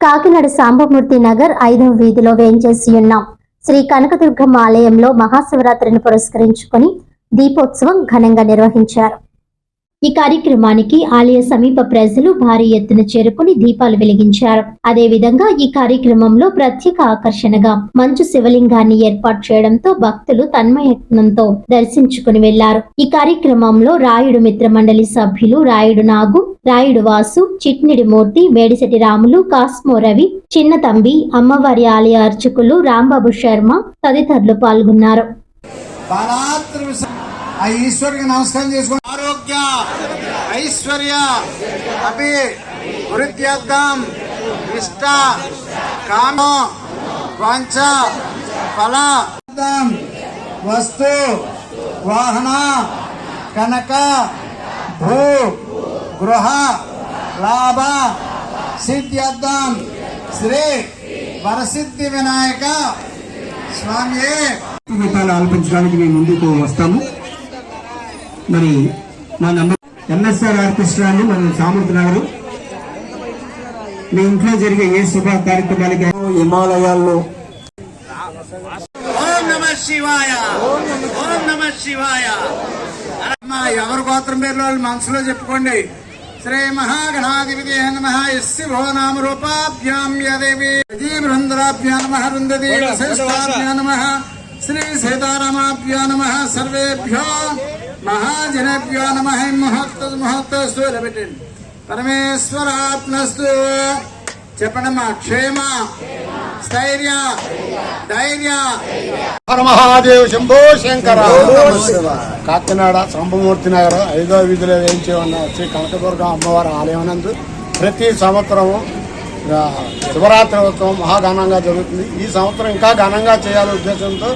కాకినాడ సాంబమూర్తి నగర్ 5వ వీధిలో వేంచేసి ఉన్న శ్రీ కనకదుర్గమ్మ ఆలయంలో మహాశివరాత్రిని పురస్కరించుకొని దీపోత్సవం ఘనంగా నిర్వహించారు. ఈ కార్యక్రమానికి ఆలయ సమీప ప్రజలు భారీ ఎత్తున చేరుకుని దీపాలు వెలిగించారు. అదేవిధంగా ఈ కార్యక్రమంలో ప్రత్యేక ఆకర్షణగా మంచు శివలింగాన్ని ఏర్పాటు చేయడంతో భక్తులు తన్మయత్నంతో దర్శించుకుని వెళ్లారు. ఈ కార్యక్రమంలో రాయుడు మిత్ర మండలి సభ్యులు రాయుడు నాగు, రాయుడు వాసు, చిట్నిడి మూర్తి, మేడిశెట్టి రాములు, కాస్మో రవి, చిన్న తంబి, అమ్మవారి ఆలయ అర్చకులు రాంబాబు శర్మ తదితరులు పాల్గొన్నారు. ఈశ్వరికి నమస్కారం చేసుకోండి. ఆరోగ్య ఐశ్వర్య అభి వృద్ధ్యర్థం ఇష్ట కామ వాంఛ ఫల వస్తు వాహన కనక భూ గృహ లాభ సిద్ధ్యర్థం శ్రీ వరసిద్ధి వినాయక స్వామి గీతాలు ఆలపించడానికి మేము ముందుకు వస్తాము. మరి మా నంబర్ ఎంఎస్ఆర్ ఆర్కెస్ట్రా అండి, మన సామర్థ్య నగరు. మీ ఇంట్లో జరిగే ఏ శుభ కార్యక్రమాలకి హిమాలయాల్లో ఓం నమః శివాయ, ఓం నమః శివాయ. ఎవరి గోత్రం పేర్లు వాళ్ళు మనసులో చెప్పుకోండి. శ్రీ మహాగణాధిపతి నమః. శివో నామ రూపాభ్యాం యదేవి బృందరాభ్యా నమః, రుందదేవ శ్రేష్ఠాభ్యా నమః, శ్రీ సీతారామాభ్యా నమః. సర్వేభ్యో మహాజనేభ్యో నమః. ముహూర్తస్తు పెట్టండి. పరమేశ్వరాత్మస్తు చెప్పండమ్మా. క్షేమ స్థైర్య ధైర్య. మహాదేవ్ శంభో శంకర. కాకినాడ సాంబమూర్తి నగర్ 5వ వీధిలో వేయించి ఉన్న శ్రీ కనకదుర్గ అమ్మవారి ఆలయం నందు ప్రతి సంవత్సరము శివరాత్రి ఉత్సవం మహాఘనంగా జరుగుతుంది. ఈ సంవత్సరం ఇంకా ఘనంగా చేయాలనే ఉద్దేశంతో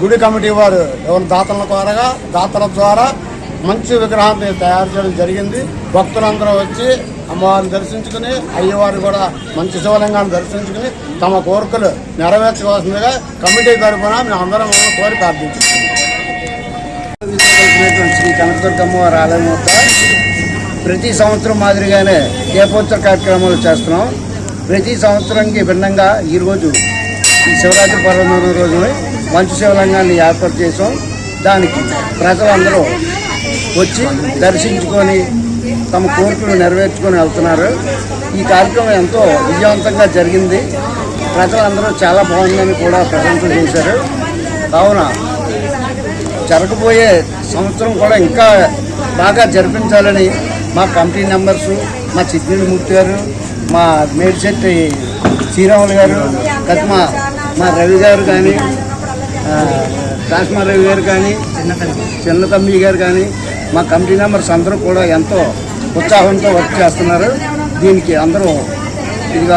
గుడి కమిటీ వారు ఎవరి దాతల ద్వారా మంచి విగ్రహాన్ని తయారు చేయడం జరిగింది. భక్తులందరూ వచ్చి అమ్మవారిని దర్శించుకుని అయ్యవారిని కూడా మంచి శివలింగాన్ని దర్శించుకుని తమ కోరికలు నెరవేర్చుకోవాల్సిందిగా కమిటీ తరఫున మేము అందరం కోరి ప్రార్థించుకుంటున్నాం. శ్రీ కనకదుర్గ అమ్మవారి ఆలయం వద్ద ప్రతి సంవత్సరం మాదిరిగానే దీపోత్సవ కార్యక్రమాలు చేస్తున్నాం. ప్రతి సంవత్సరానికి భిన్నంగా ఈరోజు ఈ శివరాత్రి పర్వదిన రోజు మంచు శివలింగాన్ని ఏర్పాటు చేసాం. దానికి ప్రజలందరూ వచ్చి దర్శించుకొని తమ కోరికలు నెరవేర్చుకొని వెళ్తున్నారు. ఈ కార్యక్రమం ఎంతో విజయవంతంగా జరిగింది. ప్రజలందరూ చాలా బాగుందని కూడా ప్రశంసలు చేశారు. కావున జరగబోయే సంవత్సరం కూడా ఇంకా బాగా జరిపించాలని మా కమిటీ మెంబర్సు, మా చిట్నిడి మూర్తి గారు, మా మేడిశెట్టి శ్రీరాములు గారు, మా రవి గారు కానీ, కాస్మా రవి గారు కానీ, చిన్న తమ్మి గారు కానీ, మా కమిటీ మెంబర్స్ అందరూ కూడా ఎంతో ఉత్సాహంతో వర్క్ చేస్తున్నారు. దీనికి అందరూ ఇదిగా